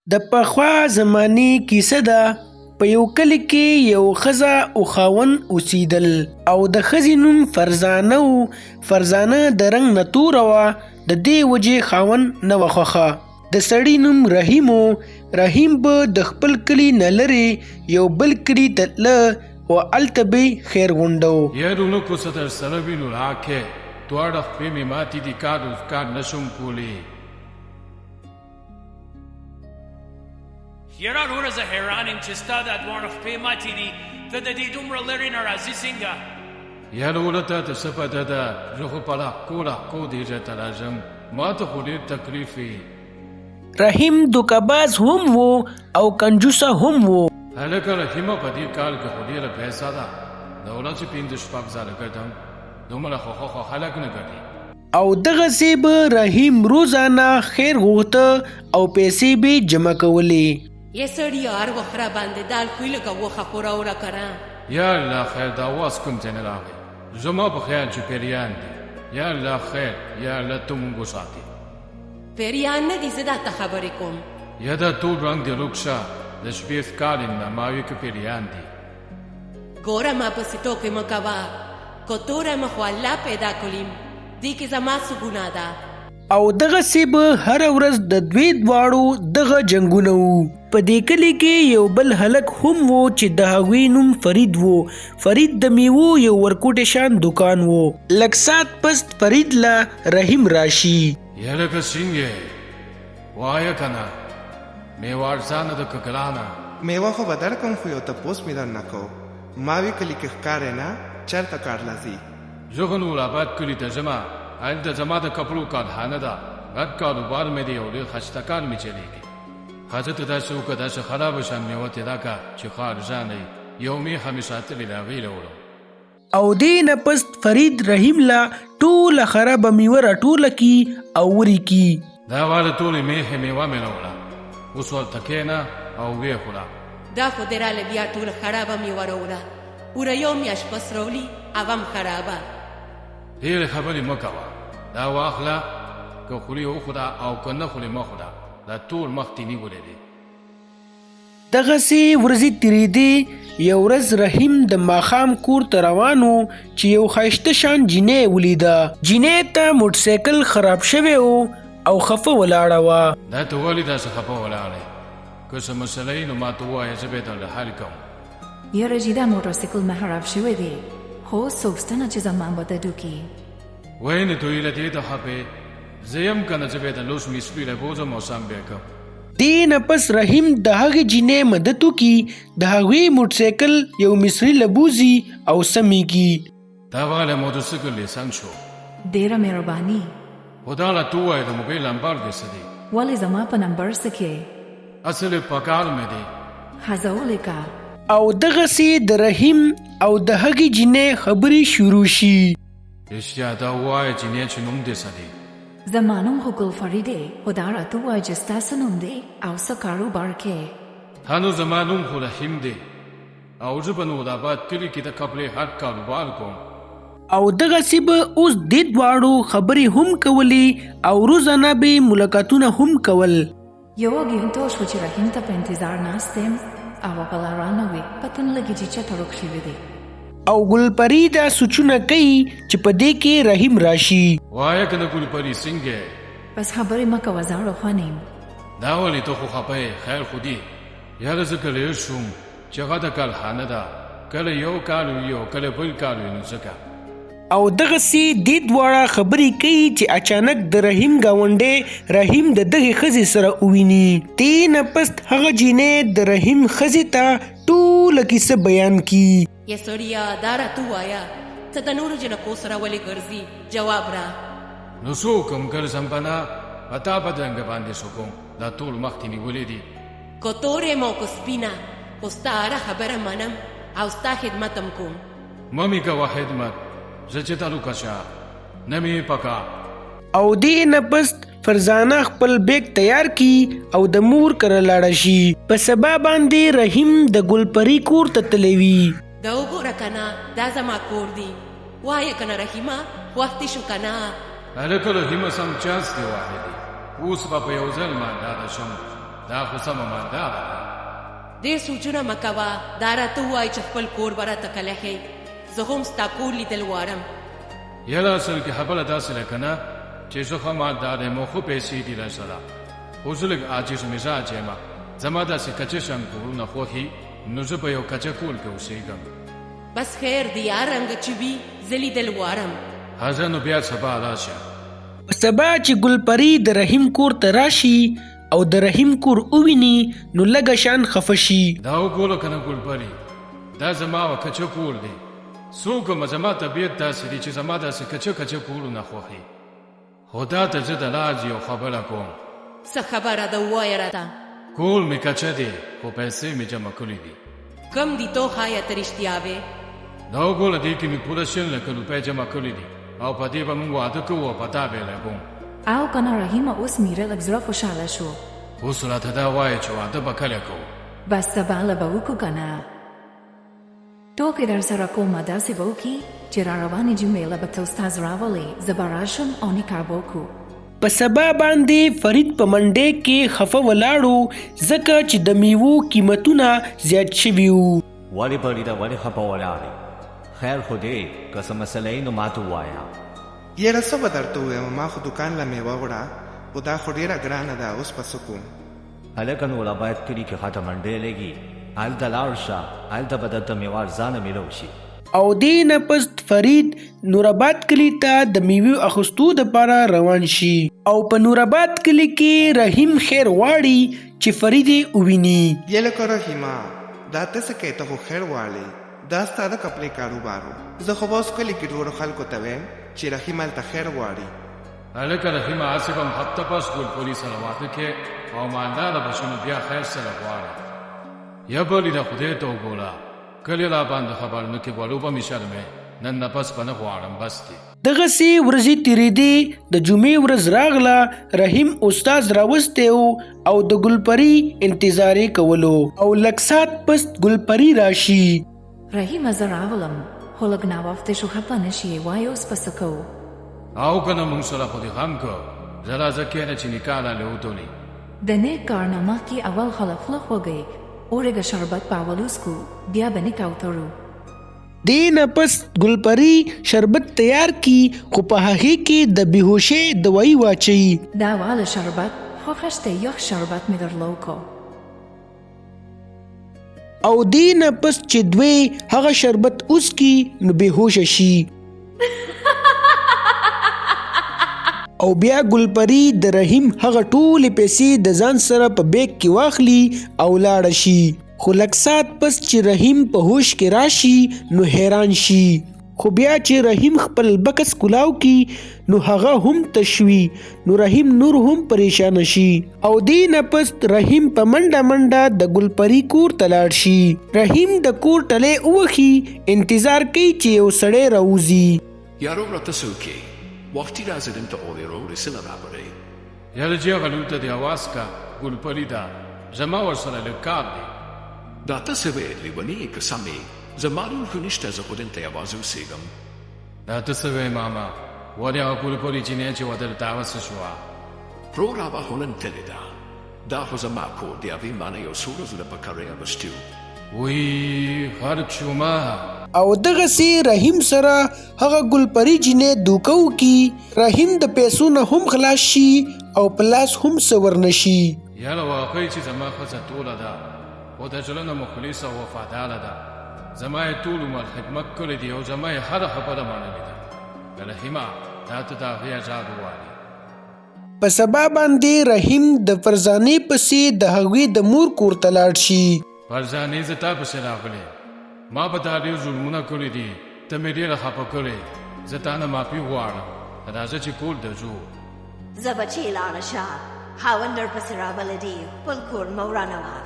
د پخوا زمانې کیسه ده. په یو کلي کې یو ښځه او خاوند اوسېدل او د ښځې نوم فرزانه و. فرزانه د رنګ نه توره وه، د دې وجې خاوند نه وه خوښه. د سړي نوم رحیم و. رحیم به د خپل کلي نه لرې یو بل کلي ته تله او هلته به یې خیر غونډه و. یارونکو څه در سره وینو راکې دواړه خپې مې ماتې دي، کار نشم کولی. یاره وروره زه حیران یم چې ستا دا دواړه خپې ماتې دي، ته د دې دومره لرې نه راځې څنګه؟ یاره وره تا ته څه پته ده، زه خو په لاحقو دې ځای ته راځم، ما ته خو ډېر تکلیف وي. رحیم دوکهباز هم و او کنجوسه هم و. هلکه رحیمه په دې کال کې خو ډېره پیسه ده، د ورځې 5-6 ځله ګټم، دومره خو خلک نه ګټي. او دغسې به رحیم روزانه خیر غوښته او پیسې به جمع کولې. یه سړي هر وخت را باندې دال خوی لکه وخه خو راوړه کنه. یا الله خیر، دا واس کوم ځای نه راغی، زما په خیال چې پیریان دي. یا الله خیر، یا الله ته مونږ وساتې. پیریان نه دي، زه درته خبرې کوم. یا دا ټول رنګ دې روک شه، د شپې ښکاري نه ما وی که پیریان دي. ګوره ما پسې ټوکې مه کوه، که توره مه خو الله پیدا کړیم، دې کې زما څه ګناه ده؟ او دغسې به هره ورځ د دوی دواړو دغه جنګونه وو. په دې کلي کې یو بل هلک هم و چې د هغوی نوم فرید و. فرید د میوو یو ورکوټې شان دکان و. لږ ساعت پس فرید له رحیم راشي. یا لکه څنګه وایه که نه، میوه ارزانه ده که ګرانه؟ میوه خو به درکړم، خو یو تپوس مې درنه کو. ما وی کلي کې ښکارې نه، چېرته کار لځي؟ زه خو نور آباد کلي ته ځمه، هلته زما د کپړو کارخانه ده، غټ کاروبار مې دی او ډېر ښایسته کار مې چلېږي. ښځه ته داسې وکړه داسې خرابه شان میوه ترې راکړه چې ښه ارزانه وي، یو میخه مې ساتلې د هغې راوړم. او دې نه پس فرید رحیم له ټوله خرابه میوه راټوله کي او وری کي. دا واله ټولې میخې میوه مې راوړه، اوس ورته کښېنه او ویې خوره. دا خو دې راله بیا ټوله خرابه میوه راوړه، پوره یو میاشت پس راولي او هم خرابه. ډېرې خبرې مه کوه، دا واخله، که خوري وخوره او که نه خوري مه خوره، دا ټول مخ دې نیولی دی. دغسې ورځې تېرېدې. یو ورځ رحیم د ماښام کور ته روان و چې یو ښایسته شان جینۍ ولیده. جینۍ ته موټرسایکل خراب شوی و او خفه ولاړه وه. دا ته ولې داسې خفه ولاړې؟ که څه مسله یې نو ما ته ووایه، زه به یې درله حل کوم. یاره جیده موټرسایکل مې خراب شوی دی، خو څوک چې زمان به ددو کی. وینې تویې له دې ته خفې، زه یم که نه، زه به یې د لوس مصري رابوځم او سم به یې کوم. دې نه پس رحیم د هغې جینۍ مدد وکړي، د هغوی موټرسایکل یو مصري لبوزي او سم یې کړي. دا واله موټرسایکل یې سم شو. ډېره مهرباني. خو دا راته ووایه د موبایل نمبر دې څه دی؟ ولې زما په نمبر څه کې؟ اصل یې په کار مې دی. ښځه ولیکه. او دغسې د رحیم او د هغې جینۍ خبرې شروع شي. رښتیا دا ووایه جینۍ چې نوم دې څه دی؟ زما نوم خو ګلفري دی، خو دا راته ووایه چې ستا څه نوم دی او څه کاروبار کې؟ هنو زما نوم خو رحیم دی او زه په نور آباد کلي کې د کپړې هر کاروبار کوم. او دغسې به اوس دې دواړو خبرې هم کولې او روزانه به ملاقاتونه هم کول. یو ګینټو شو چې رحیم ته په انتظار ناست یم او هغه لا رانغی، پته نه لګي چې چېرته ورک شوی دی. او ګلپري دا سوچونه کوي چې په دې کې رحیم راشي. وایه که نه ګلپري څنګه؟ بس خبرې مه کوه، زه روښانه یم. دا ولې ته خو خفه یې؟ خیر خو دی. یاره زه کله هېر شوم چې هغه د کارخانه ده، کله یو کال وي او کله بل کال وي، نو ځکه. او دغسې دې دواړه خبرې کوي چې اچانک د رحیم ګاونډی رحیم د دغې ښځې سره وویني. دې نه پس هغه جینۍ د رحیم ښځې ته ټوله کیسه بیان کړي. یه سړیه دا راته ووایه، ته د نورو جنکو سره ولې ګرځي؟ جواب را. نو څه وکړم ګرځم به نه، په تا بدرنګه باندې څه کوم؟ دا ټول مخ دې نیولې دي. که تور یم او که سپینه، خو ستا هره خبره منم او ستا خدمت هم کوم. مه مې کوه خدمت، زه چې تعلقه شه نه مې پکا. او دې نه پس فرزانه خپل بیگ تیار کی او د مور کره لاړه شي. په سبا باندې رحیم د ګلپري کور ته تللی وي. دا وګوره کنه، دا زما کور دی، وایه کنه رحیمه، وختي شو کنه. هلکه رحیمه سم چانس دی واحدې، اوس به په یو ځل مانداره شم، دا خو سمه مالداره ده. ډېر سوچونه مه کوه، دا راته ووایه چې خپل کور به راته کله ښې. زه هم ستا کور لیدل غواړم. یاره اصل کې خبره داسې ده که نه چې زه ښه مالدار یم او ښه پیسې دي راسره، خو زه لږ عاجز مزاج یم. زما داسې کچه شان کورونه خوښي، نو زه په یو کچه کور کې اوسېږم. بس خیر دی، هر رنګه چې وي زه لیدل غواړم. ښه نو بیا سبا راشه. په سبا چې ګلپری د رحیم کور ته راشي او د رحیم کور وویني نو لږه شان خفه شي. دا وګوره که نه ګلپري، دا زما و کچه کور دی. څوک هم زما طبیعت داسې دی چې زما داسې کچه کچه کورونه خوښي. خو دا ته زه د راز یو خبره کوم. څه خبره ده ووایه راته. کور مې کچه دی خو پیسې مې جمع کړي دي. کم دي تو ښایه ته رښتیا وې؟ دا وګوره دې کې مې پوره 100 لکه روپۍ جمع کړي دي او په دې به موږ واده کوو او په تا به یې لګوم. او کنه رحیم اوس میره لږ زړه خوشحاله شو. اوس راته دا وایه چې واده به کله کوو؟ بس سبا له به وکړو که نه. ټوکې در سره کومه داسې به وکړي چې را روانې جمعې له به ته استاد راولې، زه به راشم او نکاح به وکړو. په سبا باندې فرید په منډې کې خفه ولاړو ځکه چې د میوو قیمتونه زیات شوي وو. ولې فریده ولې خفه ولاړې؟ خیر خو دی که څه مسله یې نو ماته ووایه. یاره څه به درته ووایم، ما خو دوکان له میوه وړه، خو دا خو ډېره ګرانه ده، اوس په څه کوم؟ هلکه نو لا باید کلي کې خاطه منډې لګي، هلته لاړ شه، هلته به درته میوه ارزانه میلو شي. او دې نه پس فرید نورآباد کلي ته د میوې اخیستو دپاره روان شي او په نورآباد کلي کې رحیم خیر غواړي چې فرید یې وویني. یې لکه رحیمه دا ته څه کوې؟ ته خو خیر غواړې، دا ستا د کپړې کاروبار و. زه خو به اوس کلي کې ټولو خلکو ته وایم چې رحیم هلته خیر غواړي. هلکه رحیمه هسې به م هفته پس ګلپري سره واده کې او مالداره به شو، نو بیا خیر سره غواړه. یا بلې د خدای ته وګوره، کلي را باندې خبر نه کې ولو به مې شرمې، نن نه پس به نه غواړم. بس دی. دغسې ورځې تېرېدې، د جمعې ورځ راغله. رحیم استاد راوستی و او د ګلپري انتظار یې کولو او لږ ساعت پس ګلپري راشي. رحیمه زه راولم، خو لږ ناوخته شو، خفه نه شي، وایه اوس به څه کوو؟ او که نه موږ سره خو دې غم کو، زه راځه کښېنه چې نکاح رالې وتولي. د نیک کار نه مخکې اول خله خوله خوږئ، اورېږه شربت به اول وڅښو، بیا به نکاح وتړو. دې نه پس ګلپري شربت تیار کی خو په هغې کې د بېهوشۍ دوايي واچوي. دا واله شربت خوښه شته، یخ شربت مې درله وکړو. او دې نه پس چې دوی هغه شربت وڅکي نو بېهوشه شي. او بیا ګلپري د رحیم هغه ټولې پیسې د ځان سره په بیگ کې واخلي او لاړه شي. خو لږ ساعت پس چې رحیم په هوش کې راشي نو حیران شي. خو بیا چې رحیم خپل بکس کلاو کی نو هغه هم تشوي، نو رحیم نور هم پریشان شي. او دې نه پس رحیم په منډه منډه د ګلپري کور ته لاړ شي. رحیم د کور ټلۍ ووهي، انتظار کوي چې یو سړی راوځي. یارو راته څه وکړې؟ وختي راځه دلته اورې روړې څه نه راوړې؟ یاره چې هغه لور ته دې اواز کا، ګلپري ده، زما ورسره لږ کار دی. دا ته څه ویې لیونې که سمې؟ زما لور خو نشته، زه خو دلته یوازې اوسېږم. دا ته څه وایې ماما؟ ولې هغه ګلپري جینۍ چې واده ته راوسته شوه؟ وروره به خو نن تللې ده، دا خو زما کور دی، هغې ما نه یو څو ورځو دپاره راوستي وو. وی خرج شوما. او دغسې رحیم سره هغه ګلپري جینۍ دوکه وکړي. رحیم د پیسو نه هم خلاص شي او په لاس هم څه ورنشي. یاره واقعي چې زما ښځه ټوله ده، خو د زړه نه مخلصه او وفاداره ده. زما یې ټول عمر خدمت کړی دی او زما یې هره خبره منلې ده. رحیمه تا ته د هغې عذاب ووایي. په سبا باندې رحیم د فرزانې پسې د هغوی د مور کور ته لاړ شي. فرزانې زه تا پسې راغلی، ما به تا ډېر ظلمونه کړي دي، ته مې ډېره خفه کړې، زه تا نه معافي غواړم. راځه چې کور ته ځو. زه به چې لاړه شه، خاوند درپسې راغلی دی، خپل کور مه ورانوه.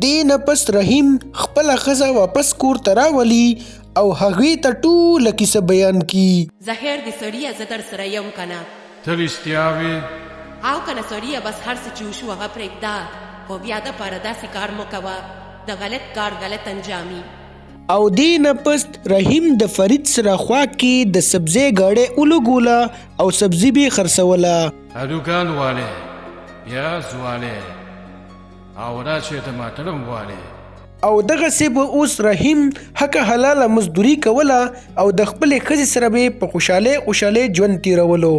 دې نه پس رحیم خپله ښځه واپس کور ته راولي او هغوی ته ټوله کیسه بیان کی. زهر د سړیه زه در سره یم که نه؟ ته رښتیا وې؟ او که نه سړیه، بس هر څه چې وشو هغه پرېږده، خو بیا دپاره داسې کار مه کوه، د غلط کار غلط انجامي. او دې نه پس رحیم د فرید سره خوا کې د سبزۍ ګاډۍ ولګوله او سبزي به یې خرڅوله. هډوکان والې، پیاز والې، او راشه د ماتړم غواړي. او دغسې به اوس رحیم حقه حلاله مزدوري کوله او د خپلې ښځې سره به په خوشحالۍ ژوند تیرولو.